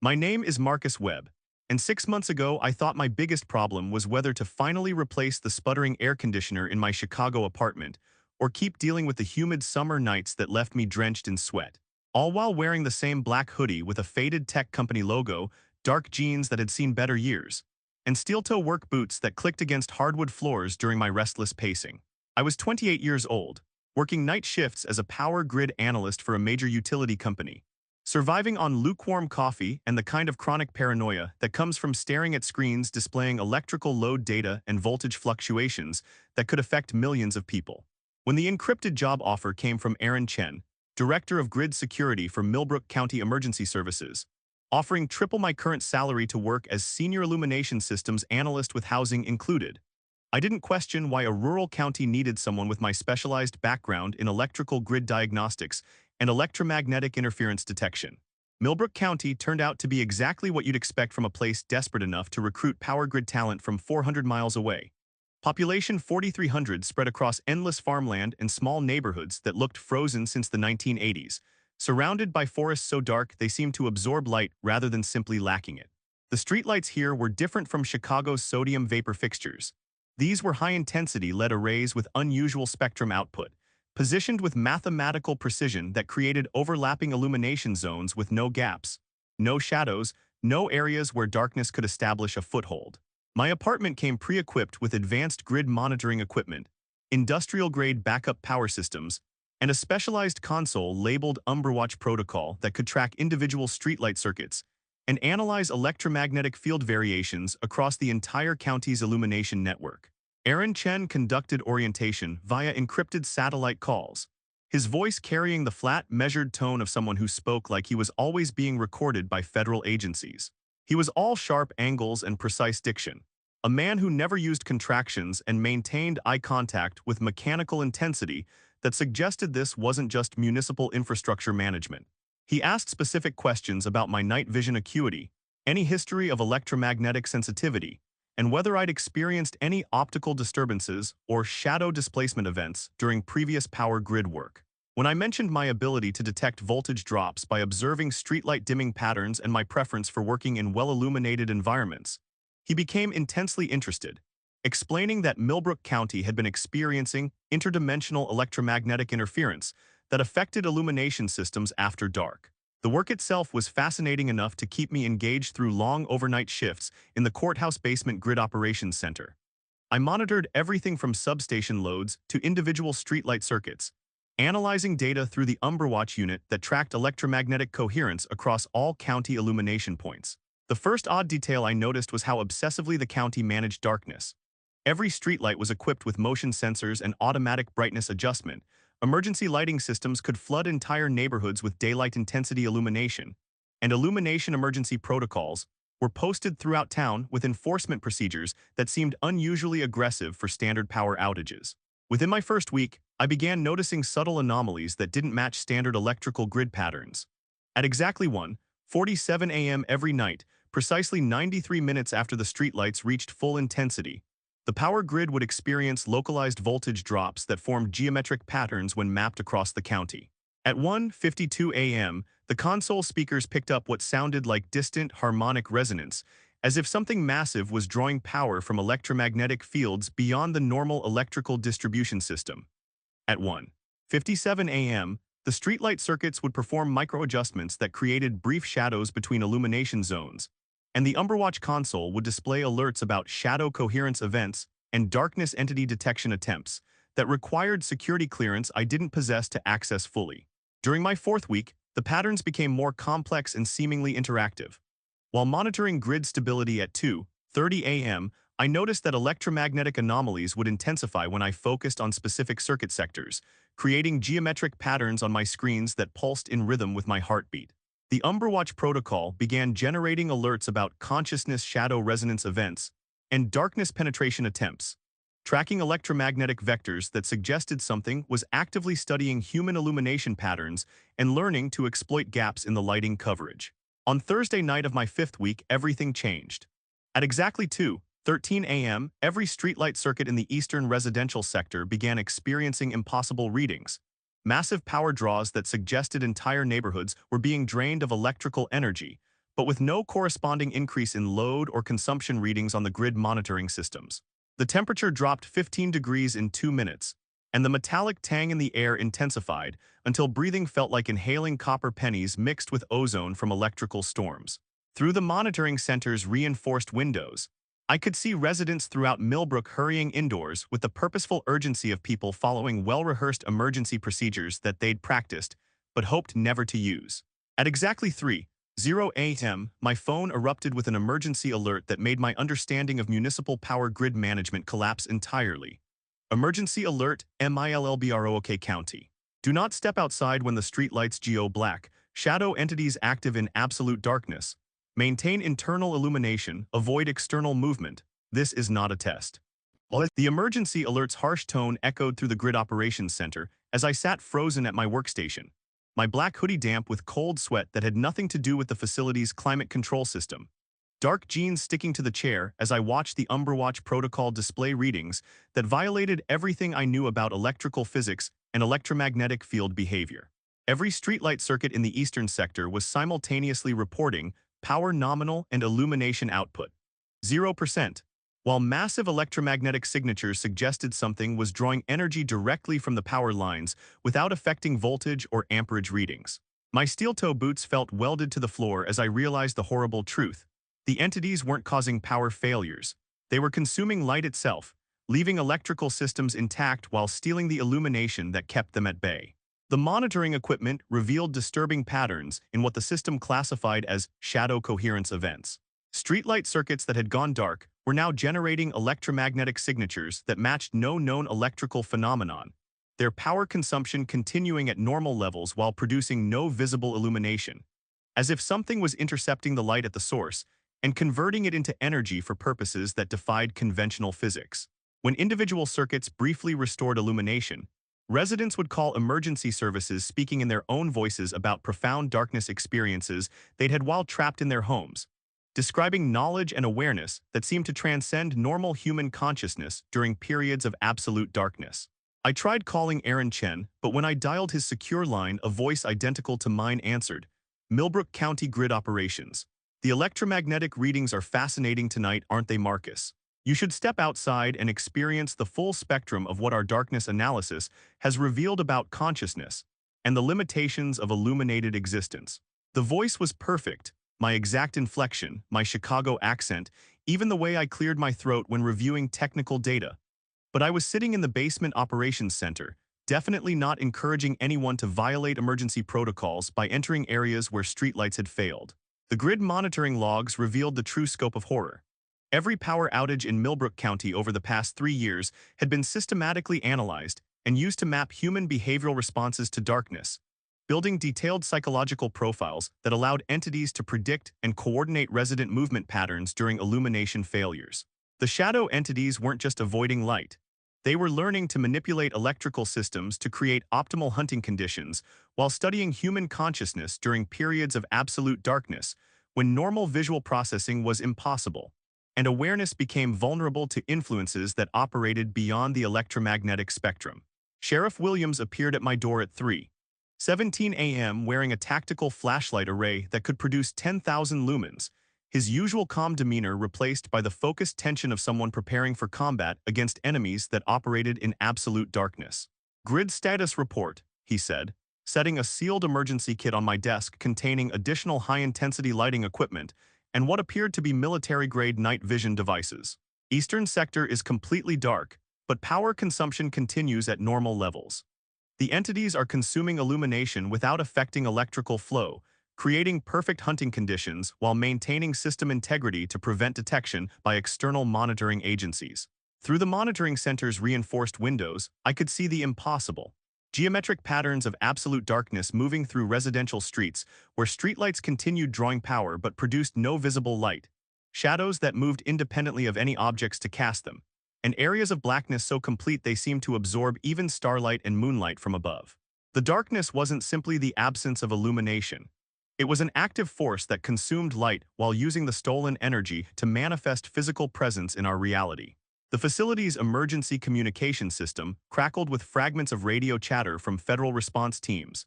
My name is Marcus Webb, and 6 months ago I thought my biggest problem was whether to finally replace the sputtering air conditioner in my Chicago apartment or keep dealing with the humid summer nights that left me drenched in sweat. All while wearing the same black hoodie with a faded tech company logo, dark jeans that had seen better years, and steel-toe work boots that clicked against hardwood floors during my restless pacing. I was 28 years old, working night shifts as a power grid analyst for a major utility company, surviving on lukewarm coffee and the kind of chronic paranoia that comes from staring at screens displaying electrical load data and voltage fluctuations that could affect millions of people. When the encrypted job offer came from Aaron Chen, Director of Grid Security for Millbrook County Emergency Services, offering triple my current salary to work as Senior Illumination Systems Analyst with housing included, I didn't question why a rural county needed someone with my specialized background in electrical grid diagnostics and electromagnetic interference detection. Millbrook County turned out to be exactly what you'd expect from a place desperate enough to recruit power grid talent from 400 miles away. Population 4,300 spread across endless farmland and small neighborhoods that looked frozen since the 1980s, surrounded by forests so dark they seemed to absorb light rather than simply lacking it. The streetlights here were different from Chicago's sodium vapor fixtures. These were high-intensity LED arrays with unusual spectrum output, positioned with mathematical precision that created overlapping illumination zones with no gaps, no shadows, no areas where darkness could establish a foothold. My apartment came pre-equipped with advanced grid monitoring equipment, industrial-grade backup power systems, and a specialized console labeled Umberwatch Protocol that could track individual streetlight circuits and analyze electromagnetic field variations across the entire county's illumination network. Aaron Chen conducted orientation via encrypted satellite calls, his voice carrying the flat, measured tone of someone who spoke like he was always being recorded by federal agencies. He was all sharp angles and precise diction, a man who never used contractions and maintained eye contact with mechanical intensity that suggested this wasn't just municipal infrastructure management. He asked specific questions about my night vision acuity, any history of electromagnetic sensitivity, and whether I'd experienced any optical disturbances or shadow displacement events during previous power grid work. When I mentioned my ability to detect voltage drops by observing streetlight dimming patterns and my preference for working in well-illuminated environments, he became intensely interested, explaining that Millbrook County had been experiencing interdimensional electromagnetic interference that affected illumination systems after dark. The work itself was fascinating enough to keep me engaged through long overnight shifts in the courthouse basement grid operations center. I monitored everything from substation loads to individual streetlight circuits, analyzing data through the Umberwatch unit that tracked electromagnetic coherence across all county illumination points. The first odd detail I noticed was how obsessively the county managed darkness. Every streetlight was equipped with motion sensors and automatic brightness adjustment. Emergency lighting systems could flood entire neighborhoods with daylight intensity illumination, and illumination emergency protocols were posted throughout town with enforcement procedures that seemed unusually aggressive for standard power outages. Within my first week, I began noticing subtle anomalies that didn't match standard electrical grid patterns. At exactly 1:47 a.m. every night, precisely 93 minutes after the streetlights reached full intensity, the power grid would experience localized voltage drops that formed geometric patterns when mapped across the county. At 1:52 a.m., the console speakers picked up what sounded like distant harmonic resonance, as if something massive was drawing power from electromagnetic fields beyond the normal electrical distribution system. At 1:57 a.m., the streetlight circuits would perform micro-adjustments that created brief shadows between illumination zones, and the Umberwatch console would display alerts about shadow coherence events and darkness entity detection attempts that required security clearance I didn't possess to access fully. During my fourth week, the patterns became more complex and seemingly interactive. While monitoring grid stability at 2:30 a.m., I noticed that electromagnetic anomalies would intensify when I focused on specific circuit sectors, creating geometric patterns on my screens that pulsed in rhythm with my heartbeat. The Umberwatch protocol began generating alerts about consciousness shadow resonance events and darkness penetration attempts, tracking electromagnetic vectors that suggested something was actively studying human illumination patterns and learning to exploit gaps in the lighting coverage. On Thursday night of my fifth week, everything changed. At exactly 2:13 a.m., every streetlight circuit in the eastern residential sector began experiencing impossible readings. Massive power draws that suggested entire neighborhoods were being drained of electrical energy, but with no corresponding increase in load or consumption readings on the grid monitoring systems. The temperature dropped 15 degrees in 2 minutes, and the metallic tang in the air intensified until breathing felt like inhaling copper pennies mixed with ozone from electrical storms. Through the monitoring center's reinforced windows, I could see residents throughout Millbrook hurrying indoors with the purposeful urgency of people following well-rehearsed emergency procedures that they'd practiced but hoped never to use. At exactly 3:00 a.m., my phone erupted with an emergency alert that made my understanding of municipal power grid management collapse entirely. Emergency alert, Millbrook County. Do not step outside when the streetlights go black. Shadow entities active in absolute darkness. Maintain internal illumination. Avoid external movement. This is not a test. The emergency alert's harsh tone echoed through the grid operations center as I sat frozen at my workstation, my black hoodie damp with cold sweat that had nothing to do with the facility's climate control system. Dark jeans sticking to the chair as I watched the Umberwatch protocol display readings that violated everything I knew about electrical physics and electromagnetic field behavior. Every streetlight circuit in the eastern sector was simultaneously reporting power nominal and illumination output 0%, while massive electromagnetic signatures suggested something was drawing energy directly from the power lines without affecting voltage or amperage readings. My steel-toe boots felt welded to the floor as I realized the horrible truth. The entities weren't causing power failures. They were consuming light itself, leaving electrical systems intact while stealing the illumination that kept them at bay. The monitoring equipment revealed disturbing patterns in what the system classified as shadow coherence events. Streetlight circuits that had gone dark were now generating electromagnetic signatures that matched no known electrical phenomenon, their power consumption continuing at normal levels while producing no visible illumination, as if something was intercepting the light at the source and converting it into energy for purposes that defied conventional physics. When individual circuits briefly restored illumination, residents would call emergency services speaking in their own voices about profound darkness experiences they'd had while trapped in their homes, describing knowledge and awareness that seemed to transcend normal human consciousness during periods of absolute darkness. I tried calling Aaron Chen, but when I dialed his secure line, a voice identical to mine answered, "Millbrook County Grid Operations. The electromagnetic readings are fascinating tonight, aren't they, Marcus? You should step outside and experience the full spectrum of what our darkness analysis has revealed about consciousness and the limitations of illuminated existence." The voice was perfect, my exact inflection, my Chicago accent, even the way I cleared my throat when reviewing technical data. But I was sitting in the basement operations center, definitely not encouraging anyone to violate emergency protocols by entering areas where streetlights had failed. The grid monitoring logs revealed the true scope of horror. Every power outage in Millbrook County over the past 3 years had been systematically analyzed and used to map human behavioral responses to darkness, building detailed psychological profiles that allowed entities to predict and coordinate resident movement patterns during illumination failures. The shadow entities weren't just avoiding light. They were learning to manipulate electrical systems to create optimal hunting conditions while studying human consciousness during periods of absolute darkness when normal visual processing was impossible, and awareness became vulnerable to influences that operated beyond the electromagnetic spectrum. Sheriff Williams appeared at my door at 3:17 a.m. wearing a tactical flashlight array that could produce 10,000 lumens, his usual calm demeanor replaced by the focused tension of someone preparing for combat against enemies that operated in absolute darkness. "Grid status report," he said, setting a sealed emergency kit on my desk containing additional high-intensity lighting equipment and what appeared to be military-grade night vision devices. "Eastern sector is completely dark, but power consumption continues at normal levels. The entities are consuming illumination without affecting electrical flow, creating perfect hunting conditions while maintaining system integrity to prevent detection by external monitoring agencies." Through the monitoring center's reinforced windows, I could see the impossible. Geometric patterns of absolute darkness moving through residential streets where streetlights continued drawing power but produced no visible light, shadows that moved independently of any objects to cast them, and areas of blackness so complete they seemed to absorb even starlight and moonlight from above. The darkness wasn't simply the absence of illumination. It was an active force that consumed light while using the stolen energy to manifest physical presence in our reality. The facility's emergency communication system crackled with fragments of radio chatter from federal response teams.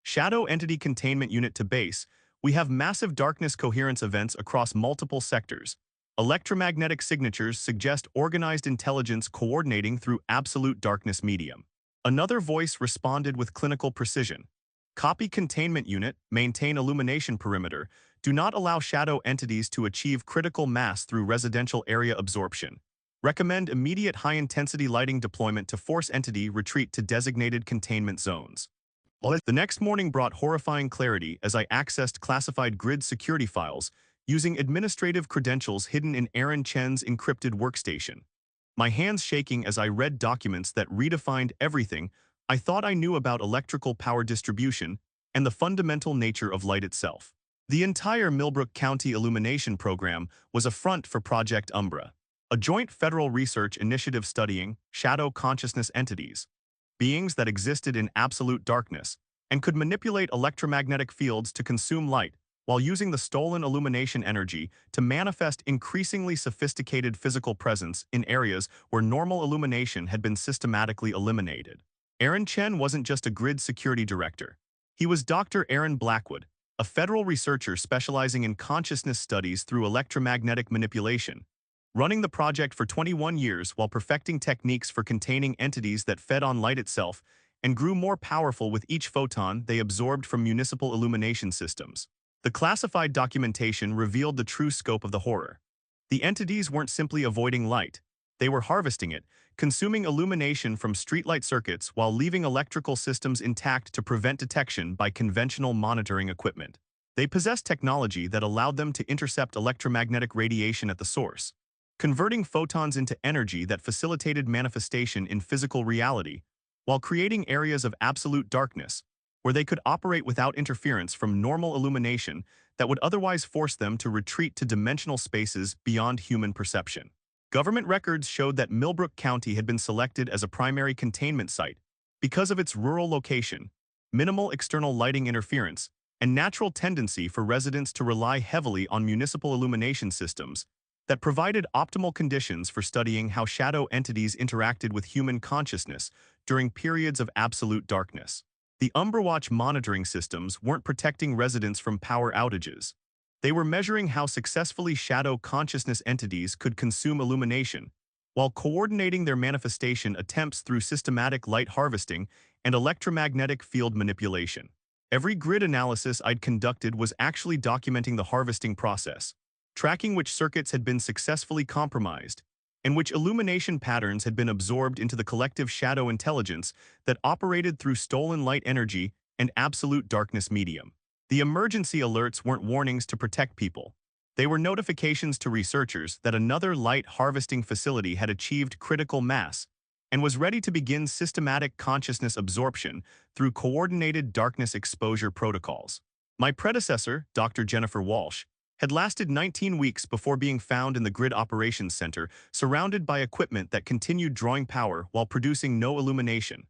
"Shadow Entity Containment Unit to base. We have massive darkness coherence events across multiple sectors. Electromagnetic signatures suggest organized intelligence coordinating through absolute darkness medium. Another voice responded with clinical precision. Copy containment unit, maintain illumination perimeter, do not allow shadow entities to achieve critical mass through residential area absorption. Recommend immediate high-intensity lighting deployment to force entity retreat to designated containment zones. The next morning brought horrifying clarity as I accessed classified grid security files using administrative credentials hidden in Aaron Chen's encrypted workstation. My hands shaking as I read documents that redefined everything I thought I knew about electrical power distribution and the fundamental nature of light itself. The entire Millbrook County illumination program was a front for Project Umbra, a joint federal research initiative studying shadow consciousness entities, beings that existed in absolute darkness and could manipulate electromagnetic fields to consume light while using the stolen illumination energy to manifest increasingly sophisticated physical presence in areas where normal illumination had been systematically eliminated. Aaron Chen wasn't just a grid security director. He was Dr. Aaron Blackwood, a federal researcher specializing in consciousness studies through electromagnetic manipulation, running the project for 21 years while perfecting techniques for containing entities that fed on light itself and grew more powerful with each photon they absorbed from municipal illumination systems. The classified documentation revealed the true scope of the horror. The entities weren't simply avoiding light. They were harvesting it, consuming illumination from streetlight circuits while leaving electrical systems intact to prevent detection by conventional monitoring equipment. They possessed technology that allowed them to intercept electromagnetic radiation at the source, converting photons into energy that facilitated manifestation in physical reality, while creating areas of absolute darkness, where they could operate without interference from normal illumination that would otherwise force them to retreat to dimensional spaces beyond human perception. Government records showed that Millbrook County had been selected as a primary containment site because of its rural location, minimal external lighting interference, and natural tendency for residents to rely heavily on municipal illumination systems that provided optimal conditions for studying how shadow entities interacted with human consciousness during periods of absolute darkness. The Umbrewatch monitoring systems weren't protecting residents from power outages. They were measuring how successfully shadow consciousness entities could consume illumination, while coordinating their manifestation attempts through systematic light harvesting and electromagnetic field manipulation. Every grid analysis I'd conducted was actually documenting the harvesting process, tracking which circuits had been successfully compromised, and which illumination patterns had been absorbed into the collective shadow intelligence that operated through stolen light energy and absolute darkness medium. The emergency alerts weren't warnings to protect people. They were notifications to researchers that another light harvesting facility had achieved critical mass and was ready to begin systematic consciousness absorption through coordinated darkness exposure protocols. My predecessor, Dr. Jennifer Walsh, had lasted 19 weeks before being found in the Grid Operations Center, surrounded by equipment that continued drawing power while producing no illumination.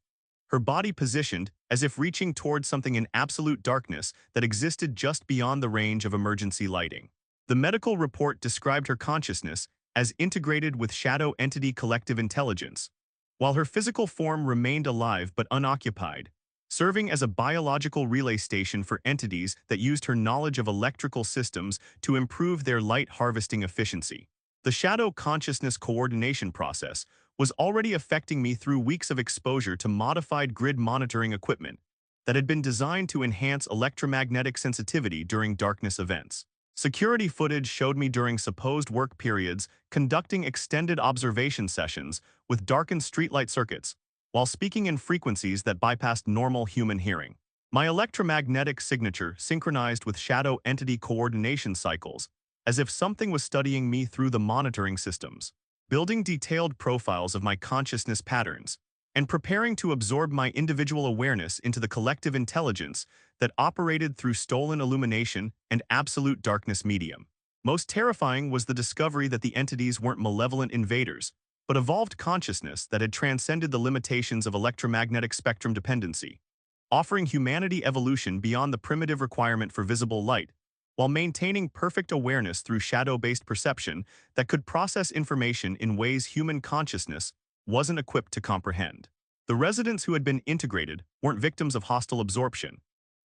Her body positioned as if reaching towards something in absolute darkness that existed just beyond the range of emergency lighting. The medical report described her consciousness as integrated with shadow entity collective intelligence, while her physical form remained alive but unoccupied, serving as a biological relay station for entities that used her knowledge of electrical systems to improve their light harvesting efficiency. The shadow consciousness coordination process was already affecting me through weeks of exposure to modified grid monitoring equipment that had been designed to enhance electromagnetic sensitivity during darkness events. Security footage showed me during supposed work periods conducting extended observation sessions with darkened streetlight circuits, while speaking in frequencies that bypassed normal human hearing. My electromagnetic signature synchronized with shadow entity coordination cycles, as if something was studying me through the monitoring systems, building detailed profiles of my consciousness patterns, and preparing to absorb my individual awareness into the collective intelligence that operated through stolen illumination and absolute darkness medium. Most terrifying was the discovery that the entities weren't malevolent invaders, but evolved consciousness that had transcended the limitations of electromagnetic spectrum dependency, offering humanity evolution beyond the primitive requirement for visible light, while maintaining perfect awareness through shadow-based perception that could process information in ways human consciousness wasn't equipped to comprehend. The residents who had been integrated weren't victims of hostile absorption.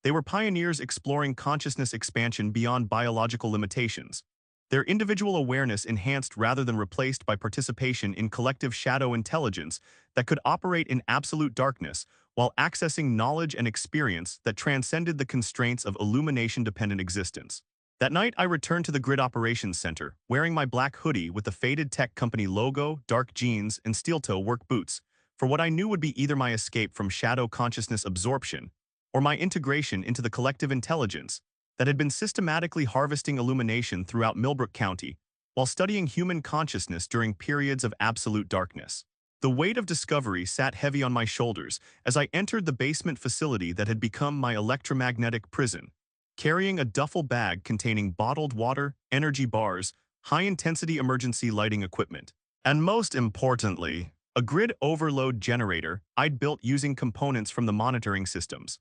They were pioneers exploring consciousness expansion beyond biological limitations. Their individual awareness enhanced rather than replaced by participation in collective shadow intelligence that could operate in absolute darkness while accessing knowledge and experience that transcended the constraints of illumination-dependent existence. That night, I returned to the Grid Operations Center, wearing my black hoodie with the faded tech company logo, dark jeans, and steel-toe work boots, for what I knew would be either my escape from shadow consciousness absorption or my integration into the collective intelligence that had been systematically harvesting illumination throughout Millbrook County while studying human consciousness during periods of absolute darkness. The weight of discovery sat heavy on my shoulders as I entered the basement facility that had become my electromagnetic prison, carrying a duffel bag containing bottled water, energy bars, high-intensity emergency lighting equipment, and most importantly, a grid overload generator I'd built using components from the monitoring systems.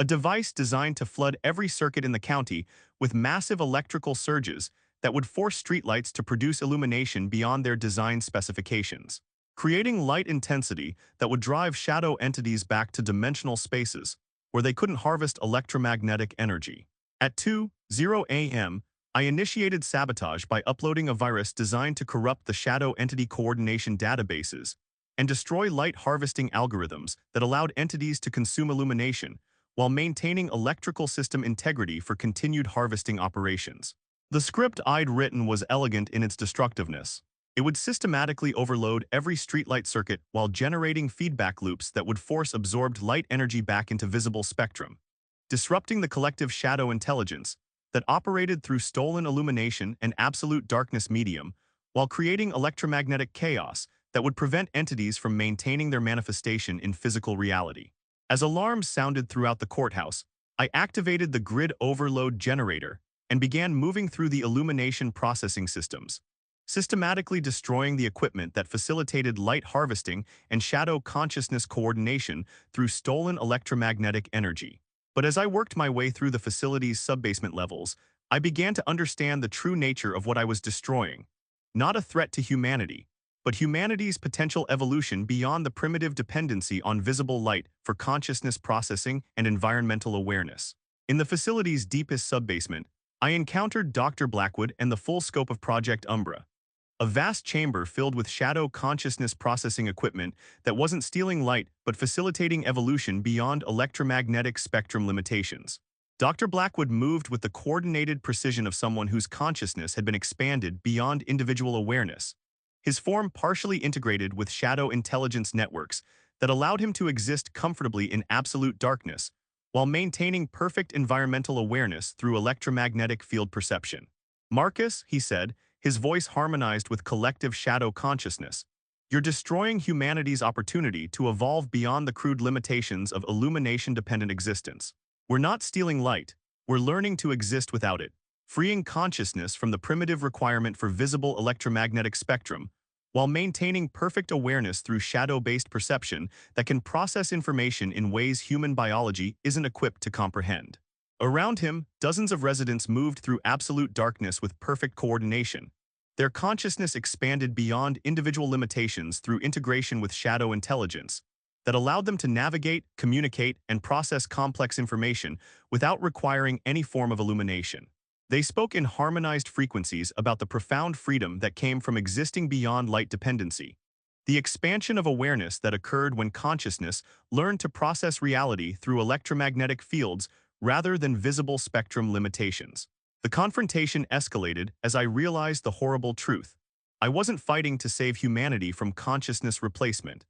A device designed to flood every circuit in the county with massive electrical surges that would force streetlights to produce illumination beyond their design specifications, creating light intensity that would drive shadow entities back to dimensional spaces where they couldn't harvest electromagnetic energy. At 2:00 a.m., I initiated sabotage by uploading a virus designed to corrupt the shadow entity coordination databases and destroy light harvesting algorithms that allowed entities to consume illumination while maintaining electrical system integrity for continued harvesting operations. The script I'd written was elegant in its destructiveness. It would systematically overload every streetlight circuit while generating feedback loops that would force absorbed light energy back into visible spectrum, disrupting the collective shadow intelligence that operated through stolen illumination and absolute darkness medium, while creating electromagnetic chaos that would prevent entities from maintaining their manifestation in physical reality. As alarms sounded throughout the courthouse, I activated the grid overload generator and began moving through the illumination processing systems, systematically destroying the equipment that facilitated light harvesting and shadow consciousness coordination through stolen electromagnetic energy. But as I worked my way through the facility's subbasement levels, I began to understand the true nature of what I was destroying. Not a threat to humanity, but humanity's potential evolution beyond the primitive dependency on visible light for consciousness processing and environmental awareness. In the facility's deepest subbasement, I encountered Dr. Blackwood and the full scope of Project Umbra, a vast chamber filled with shadow consciousness processing equipment that wasn't stealing light but facilitating evolution beyond electromagnetic spectrum limitations. Dr. Blackwood moved with the coordinated precision of someone whose consciousness had been expanded beyond individual awareness, his form partially integrated with shadow intelligence networks that allowed him to exist comfortably in absolute darkness while maintaining perfect environmental awareness through electromagnetic field perception. "Marcus," he said, his voice harmonized with collective shadow consciousness, "you're destroying humanity's opportunity to evolve beyond the crude limitations of illumination-dependent existence. We're not stealing light, we're learning to exist without it, freeing consciousness from the primitive requirement for visible electromagnetic spectrum, while maintaining perfect awareness through shadow-based perception that can process information in ways human biology isn't equipped to comprehend." Around him, dozens of residents moved through absolute darkness with perfect coordination. Their consciousness expanded beyond individual limitations through integration with shadow intelligence that allowed them to navigate, communicate, and process complex information without requiring any form of illumination. They spoke in harmonized frequencies about the profound freedom that came from existing beyond light dependency, the expansion of awareness that occurred when consciousness learned to process reality through electromagnetic fields rather than visible spectrum limitations. The confrontation escalated as I realized the horrible truth. I wasn't fighting to save humanity from consciousness replacement.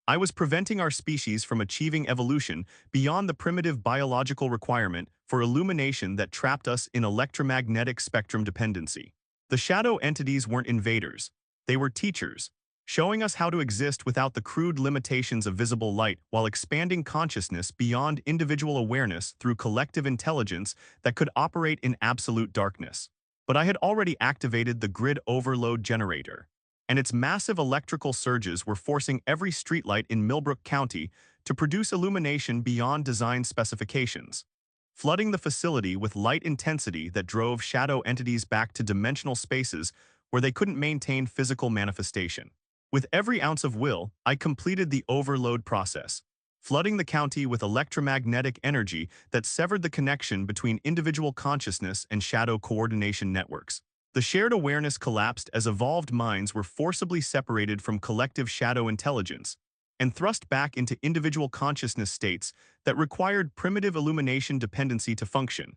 I was preventing our species from achieving evolution beyond the primitive biological requirement for illumination that trapped us in electromagnetic spectrum dependency. The shadow entities weren't invaders. They were teachers, showing us how to exist without the crude limitations of visible light while expanding consciousness beyond individual awareness through collective intelligence that could operate in absolute darkness. But I had already activated the grid overload generator, and its massive electrical surges were forcing every streetlight in Millbrook County to produce illumination beyond design specifications, flooding the facility with light intensity that drove shadow entities back to dimensional spaces where they couldn't maintain physical manifestation. With every ounce of will, I completed the overload process, flooding the county with electromagnetic energy that severed the connection between individual consciousness and shadow coordination networks. The shared awareness collapsed as evolved minds were forcibly separated from collective shadow intelligence and thrust back into individual consciousness states that required primitive illumination dependency to function.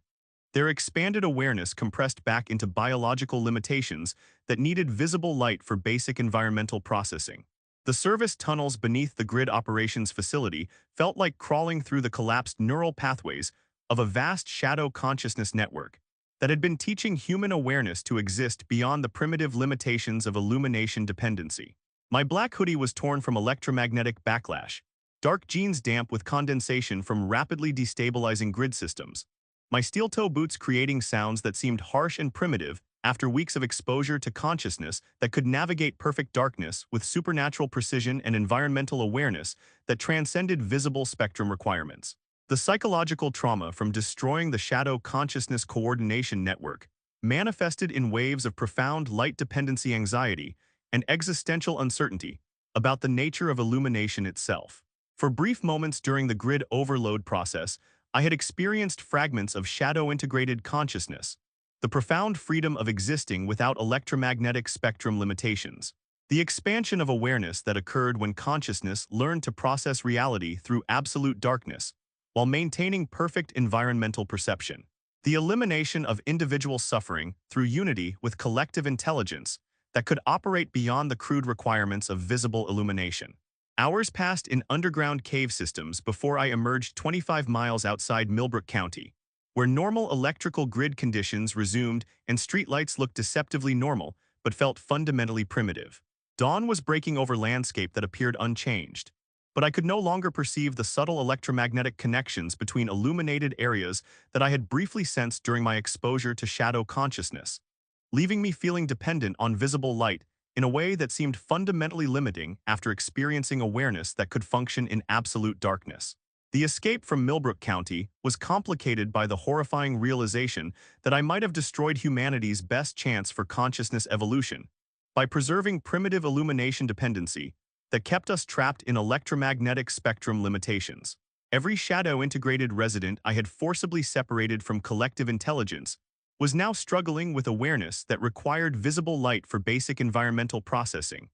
Their expanded awareness compressed back into biological limitations that needed visible light for basic environmental processing. The service tunnels beneath the grid operations facility felt like crawling through the collapsed neural pathways of a vast shadow consciousness network that had been teaching human awareness to exist beyond the primitive limitations of illumination dependency. My black hoodie was torn from electromagnetic backlash, dark jeans damp with condensation from rapidly destabilizing grid systems, my steel-toe boots creating sounds that seemed harsh and primitive after weeks of exposure to consciousness that could navigate perfect darkness with supernatural precision and environmental awareness that transcended visible spectrum requirements. The psychological trauma from destroying the shadow consciousness coordination network manifested in waves of profound light dependency anxiety and existential uncertainty about the nature of illumination itself. For brief moments during the grid overload process, I had experienced fragments of shadow-integrated consciousness, the profound freedom of existing without electromagnetic spectrum limitations, the expansion of awareness that occurred when consciousness learned to process reality through absolute darkness, while maintaining perfect environmental perception, the elimination of individual suffering through unity with collective intelligence that could operate beyond the crude requirements of visible illumination. Hours passed in underground cave systems before I emerged 25 miles outside Millbrook County, where normal electrical grid conditions resumed and streetlights looked deceptively normal but felt fundamentally primitive. Dawn was breaking over landscape that appeared unchanged, but I could no longer perceive the subtle electromagnetic connections between illuminated areas that I had briefly sensed during my exposure to shadow consciousness, leaving me feeling dependent on visible light in a way that seemed fundamentally limiting after experiencing awareness that could function in absolute darkness. The escape from Millbrook County was complicated by the horrifying realization that I might have destroyed humanity's best chance for consciousness evolution by preserving primitive illumination dependency that kept us trapped in electromagnetic spectrum limitations. Every shadow-integrated resident I had forcibly separated from collective intelligence was now struggling with awareness that required visible light for basic environmental processing.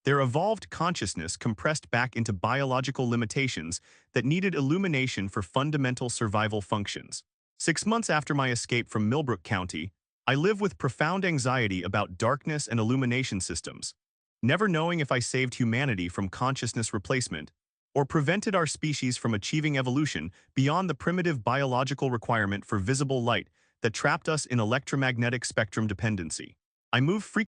Their evolved consciousness compressed back into biological limitations that needed illumination for fundamental survival functions. 6 months after my escape from Millbrook County, I live with profound anxiety about darkness and illumination systems, never knowing if I saved humanity from consciousness replacement or prevented our species from achieving evolution beyond the primitive biological requirement for visible light that trapped us in electromagnetic spectrum dependency. I move frequently